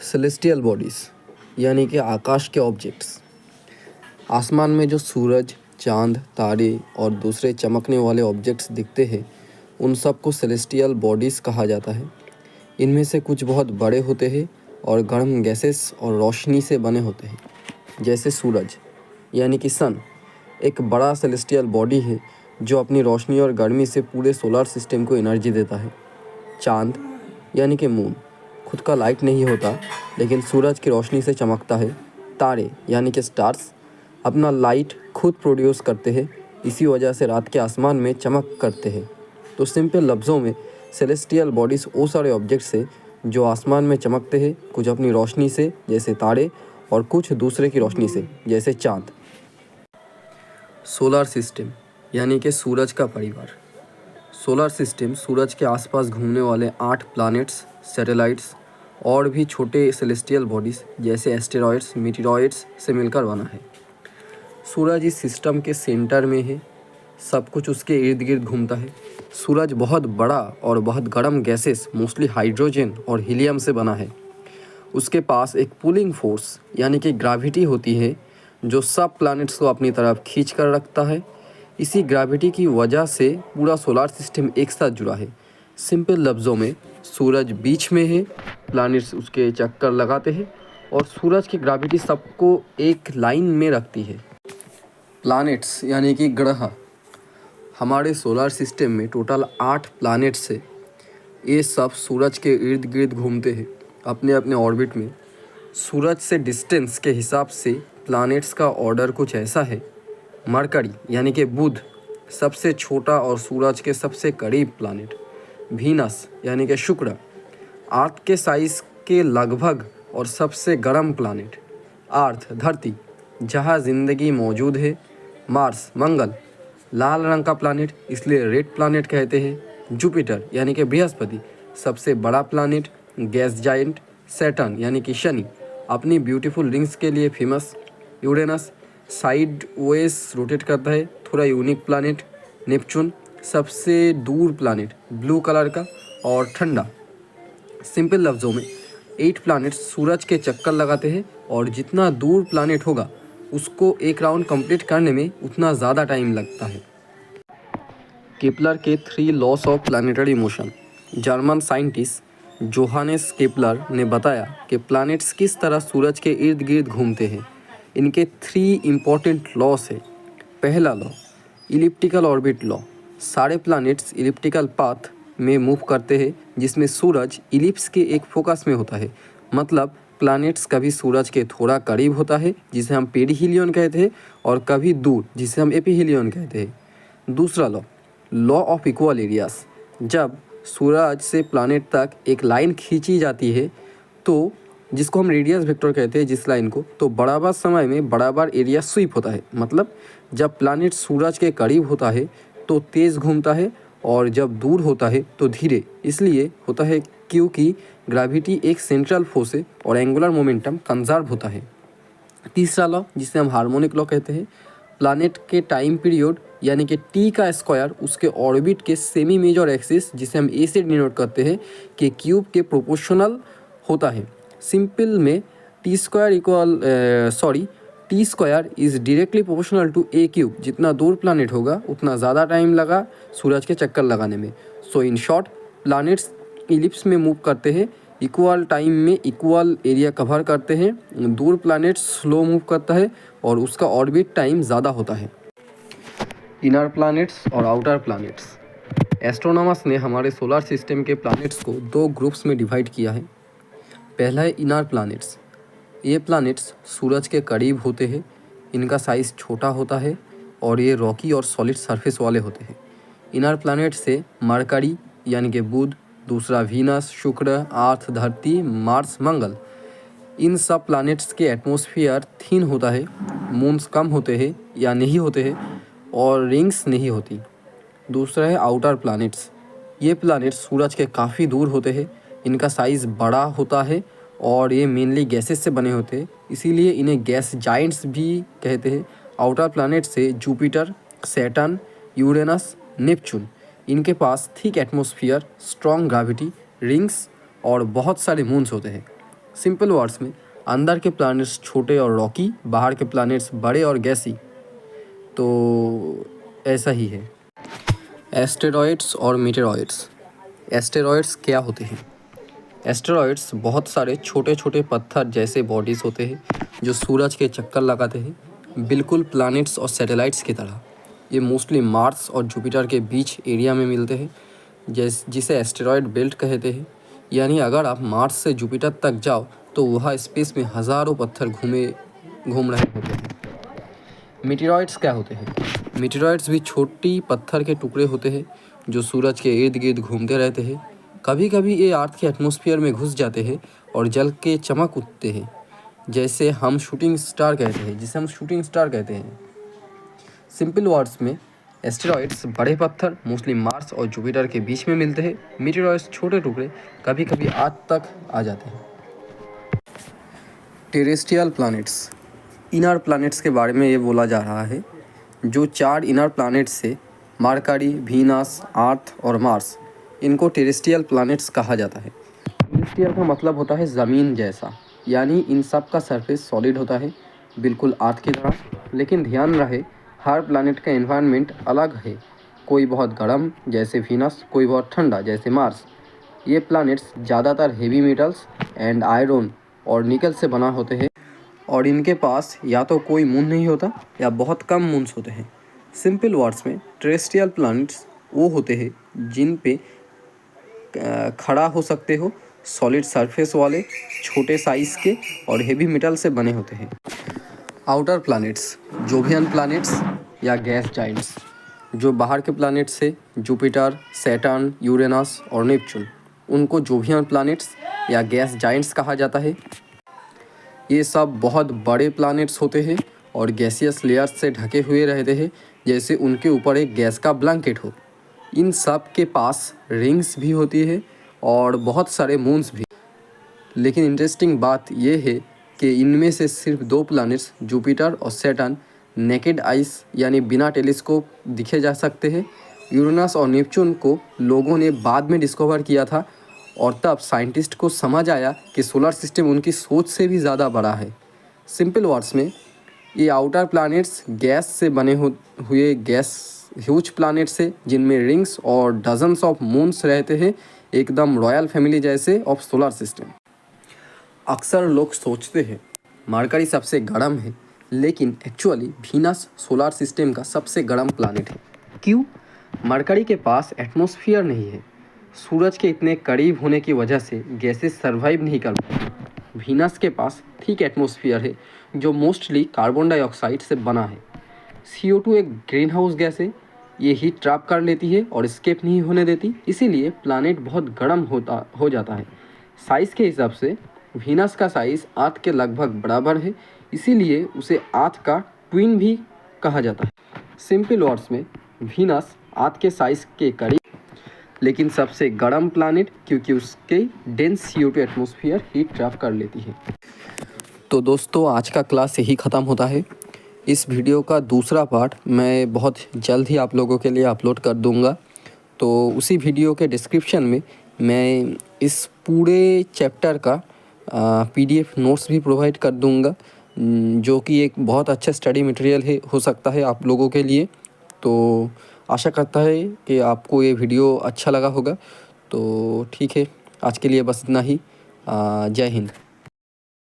Celestial bodies यानी कि आकाश के ऑब्जेक्ट्स। आसमान में जो सूरज, चांद, तारे और दूसरे चमकने वाले ऑब्जेक्ट्स दिखते हैं उन सब को सेलेस्टियल बॉडीज़ कहा जाता है। इनमें से कुछ बहुत बड़े होते हैं और गर्म गैसेस और रोशनी से बने होते हैं। जैसे सूरज यानी कि सन एक बड़ा सेलेस्टियल बॉडी है जो अपनी रोशनी और गर्मी से पूरे सोलर सिस्टम को एनर्जी देता है। चांद यानी कि मून खुद का लाइट नहीं होता लेकिन सूरज की रोशनी से चमकता है। तारे यानी कि स्टार्स अपना लाइट खुद प्रोड्यूस करते हैं, इसी वजह से रात के आसमान में चमक करते हैं। तो सिंपल लफ्ज़ों में सेलेस्टियल बॉडीज़ वो सारे ऑब्जेक्ट्स हैं जो आसमान में चमकते हैं, कुछ अपनी रोशनी से जैसे तारे और कुछ दूसरे की रोशनी से जैसे चाँद। सोलर सिस्टम यानी कि सूरज का परिवार। सोलर सिस्टम सूरज के आसपास घूमने वाले 8 प्लैनेट्स, सैटेलाइट्स और भी छोटे सेलेस्टियल बॉडीज़ जैसे एस्टेरॉयड्स, मीटेरॉयड्स से मिलकर बना है। सूरज इस सिस्टम के सेंटर में है, सब कुछ उसके इर्द गिर्द घूमता है। सूरज बहुत बड़ा और बहुत गर्म गैसेस मोस्टली हाइड्रोजन और हीलियम से बना है। उसके पास एक पुलिंग फोर्स यानी कि ग्रेविटी होती है जो सब प्लैनेट्स को अपनी तरफ खींच कर रखता है। इसी ग्रेविटी की वजह से पूरा सोलर सिस्टम एक साथ जुड़ा है। सिंपल लफ्ज़ों में सूरज बीच में है, प्लैनेट्स उसके चक्कर लगाते हैं और सूरज की ग्रेविटी सबको एक लाइन में रखती है। प्लैनेट्स यानी कि ग्रह। हमारे सोलर सिस्टम में टोटल 8 प्लैनेट्स है। ये सब सूरज के इर्द गिर्द घूमते हैं अपने अपने ऑर्बिट में। सूरज से डिस्टेंस के हिसाब से प्लैनेट्स का ऑर्डर कुछ ऐसा है। मरकरी यानी कि बुध सबसे छोटा और सूरज के सबसे करीब प्लैनेट। वीनस यानी कि शुक्र अर्थ के साइज़ के लगभग और सबसे गर्म प्लैनेट। अर्थ धरती जहाँ ज़िंदगी मौजूद है। मार्स मंगल लाल रंग का प्लैनेट इसलिए रेड प्लैनेट कहते हैं। जुपिटर यानी कि बृहस्पति सबसे बड़ा प्लैनेट, गैस जायंट। सैटर्न यानी कि शनि अपनी ब्यूटीफुल रिंग्स के लिए famous. Uranus sideways rotate करता है, थोड़ा यूनिक प्लैनेट। नेपच्यून सबसे दूर प्लैनेट, ब्लू कलर का और ठंडा। सिंपल लफ्ज़ों में 8 प्लैनेट्स सूरज के चक्कर लगाते हैं और जितना दूर प्लैनेट होगा उसको एक राउंड कंप्लीट करने में उतना ज़्यादा टाइम लगता है। केपलर के 3 loss of planetary motion. German scientist Johannes Kepler ने बताया कि प्लैनेट्स किस तरह सूरज के इर्द गिर्द घूमते हैं। इनके 3 इम्पॉर्टेंट लॉस है। पहला लॉ इलिप्टिकल ऑर्बिट लॉ। सारे प्लैनेट्स इलिप्टिकल पाथ में मूव करते हैं जिसमें सूरज इलिप्स के एक फोकस में होता है। मतलब प्लैनेट्स कभी सूरज के थोड़ा करीब होता है जिसे हम पेरिहीलियन कहते हैं और कभी दूर जिसे हम एपीहीलियन कहते हैं। दूसरा लॉ ऑफ इक्वल एरियाज। जब सूरज से प्लैनेट तक एक लाइन खींची जाती है तो जिसको हम रेडियस वेक्टर कहते हैं जिस लाइन को, तो बराबर समय में बराबर एरिया स्वीप होता है। मतलब जब प्लैनेट सूरज के करीब होता है तो तेज़ घूमता है और जब दूर होता है तो धीरे। इसलिए होता है क्योंकि ग्रेविटी एक सेंट्रल फोर्स है और एंगुलर मोमेंटम कंजर्व होता है। तीसरा लॉ जिसे हम हार्मोनिक लॉ कहते हैं, प्लैनेट के टाइम पीरियड यानी कि टी का स्क्वायर उसके ऑर्बिट के सेमी मेजर एक्सिस जिसे हम ए से डिनोट करते हैं कि क्यूब के प्रोपोर्शनल होता है। सिंपल में T square is directly proportional to a cube. जितना दूर प्लैनेट होगा उतना ज़्यादा टाइम लगा सूरज के चक्कर लगाने में। सो इन शॉर्ट प्लैनेट्स इलिप्स में मूव करते हैं, इक्वल टाइम में इक्वल एरिया कवर करते हैं। दूर प्लैनेट स्लो मूव करता है और उसका ऑर्बिट टाइम ज़्यादा होता है। इनर प्लैनेट्स और आउटर प्लैनेट्स। एस्ट्रोनॉमर्स ने हमारे सोलर सिस्टम के प्लैनेट्स को 2 ग्रुप्स में डिवाइड किया है। पहला है इनर प्लैनेट्स। ये प्लैनेट्स सूरज के करीब होते हैं, इनका साइज़ छोटा होता है और ये रॉकी और सॉलिड सरफेस वाले होते हैं। इनर प्लैनेट से मरकरी यानी कि बुध, दूसरा वीनस, शुक्र, अर्थ, धरती, मार्स, मंगल। इन सब प्लैनेट्स के एटमॉस्फेयर थिन होता है, मून्स कम होते हैं या नहीं होते हैं और रिंग्स नहीं होती। दूसरा है आउटर प्लैनेट्स। ये प्लैनेट्स सूरज के काफ़ी दूर होते हैं, इनका साइज़ बड़ा होता है और ये मेनली गैसेस से बने होते हैं, इसीलिए इन्हें गैस जाइंट्स भी कहते हैं। आउटर प्लैनेट से जुपिटर, सैटर्न, यूरेनस, नेपच्यून। इनके पास thick atmosphere, strong gravity, rings और बहुत सारे मून्स होते हैं। सिंपल वर्ड्स में अंदर के प्लैनेट्स छोटे और रॉकी, बाहर के प्लैनेट्स बड़े और गैसी। तो ऐसा ही है। एस्टेरॉइड्स और मीटेरॉइड्स। एस्टेरॉइड्स क्या होते हैं? एस्टेरॉइड्स बहुत सारे छोटे छोटे पत्थर जैसे बॉडीज़ होते हैं जो सूरज के चक्कर लगाते हैं, बिल्कुल प्लैनेट्स और सैटेलाइट्स की तरह। ये मोस्टली मार्स और जुपिटर के बीच एरिया में मिलते हैं, जिसे एस्टेरॉयड बेल्ट कहते हैं। यानी अगर आप मार्स से जुपिटर तक जाओ तो वहाँ स्पेस में हज़ारों पत्थर घूम रहे होते हैं। मीटेरॉइड्स क्या होते हैं? मीटेरॉइड्स भी छोटी पत्थर के टुकड़े होते हैं जो सूरज के इर्द गिर्द घूमते रहते हैं। कभी कभी ये अर्थ के एटमॉस्फेयर में घुस जाते हैं और जल के चमक उठते हैं, जिसे हम शूटिंग स्टार कहते हैं। सिंपल वर्ड्स में एस्टेरॉइड्स बड़े पत्थर मोस्टली मार्स और जुपिटर के बीच में मिलते हैं। मीटेरॉइड्स छोटे टुकड़े कभी कभी अर्थ तक आ जाते हैं। Terrestrial planets. इनर प्लैनेट्स के बारे में ये बोला जा रहा है। जो 4 इनर प्लैनेट्स से मरकरी, वीनस, अर्थ और मार्स, इनको टेरेस्ट्रियल प्लैनेट्स कहा जाता है। टेरेस्ट्रियल का मतलब होता है ज़मीन जैसा, यानी इन सब का सरफेस सॉलिड होता है, बिल्कुल अर्थ की तरह। लेकिन ध्यान रहे, हर प्लैनेट का एनवायरनमेंट अलग है। कोई बहुत गर्म जैसे वीनस, कोई बहुत ठंडा जैसे मार्स। ये प्लैनेट्स ज़्यादातर हेवी मेटल्स एंड आयरन और निकल से बना होते हैं और इनके पास या तो कोई मून नहीं होता या बहुत कम मून्स होते हैं। सिंपल वर्ड्स में टेरेस्ट्रियल प्लैनेट्स वो होते हैं जिन पे खड़ा हो सकते हो, सॉलिड सरफेस वाले, छोटे साइज़ के और हेवी मेटल से बने होते हैं। आउटर प्लैनेट्स, जोवियन प्लैनेट्स या गैस जाइंट्स। जो बाहर के प्लैनेट्स से जुपिटर, सैटर्न, यूरेनस और नेपच्यून, उनको जोवियन प्लैनेट्स या गैस जाइंट्स कहा जाता है। ये सब बहुत बड़े प्लैनेट्स होते हैं और गैसियस लेयर्स से ढके हुए रहते हैं, जैसे उनके ऊपर एक गैस का ब्लैंकेट हो। इन सब के पास रिंग्स भी होती है और बहुत सारे मून्स भी। लेकिन इंटरेस्टिंग बात यह है कि इनमें से सिर्फ 2 प्लैनेट्स, जुपिटर और सैटर्न, नेकेड आइस यानी बिना टेलीस्कोप दिखे जा सकते हैं। यूरेनस और नेपच्यून को लोगों ने बाद में डिस्कवर किया था और तब साइंटिस्ट को समझ आया कि सोलर सिस्टम उनकी सोच से भी ज़्यादा बड़ा है। सिंपल वर्ड्स में ये आउटर प्लैनेट्स गैस से बने हुए ह्यूज प्लैनेट्स है जिनमें रिंग्स और डजन्स ऑफ मून्स रहते हैं, एकदम रॉयल फैमिली जैसे ऑफ सोलर सिस्टम। अक्सर लोग सोचते हैं मरकरी सबसे गर्म है, लेकिन एक्चुअली वीनस सोलर सिस्टम का सबसे गर्म प्लैनेट है। क्यों? मरकरी के पास एटमॉस्फेयर नहीं है। सूरज के इतने करीब होने की वजह से गैसेस सर्वाइव नहीं कर पाती। वीनस के पास थिक एटमॉस्फेयर है जो मोस्टली कार्बन डाइऑक्साइड से बना है। CO2 एक ग्रीन हाउस गैस है, ये हीट ट्रैप कर लेती है और एस्केप नहीं होने देती, इसीलिए प्लैनेट बहुत गर्म हो जाता है। साइज़ के हिसाब से वीनस का साइज़ अर्थ के लगभग बराबर है, इसीलिए उसे अर्थ का ट्विन भी कहा जाता है। सिंपल वर्ड्स में वीनस अर्थ के साइज़ के करीब, लेकिन सबसे गर्म प्लैनेट क्योंकि उसके dense CO2 atmosphere heat trap कर लेती है। तो दोस्तों, आज का क्लास यही ख़त्म होता है। इस वीडियो का दूसरा पार्ट मैं बहुत जल्द ही आप लोगों के लिए अपलोड कर दूंगा। तो उसी वीडियो के डिस्क्रिप्शन में मैं इस पूरे चैप्टर का PDF नोट्स भी प्रोवाइड कर दूंगा, जो कि एक बहुत अच्छा स्टडी मटेरियल हो सकता है आप लोगों के लिए। तो आशा करता है कि आपको ये वीडियो अच्छा लगा होगा। तो ठीक है, आज के लिए बस इतना ही। जय हिंद।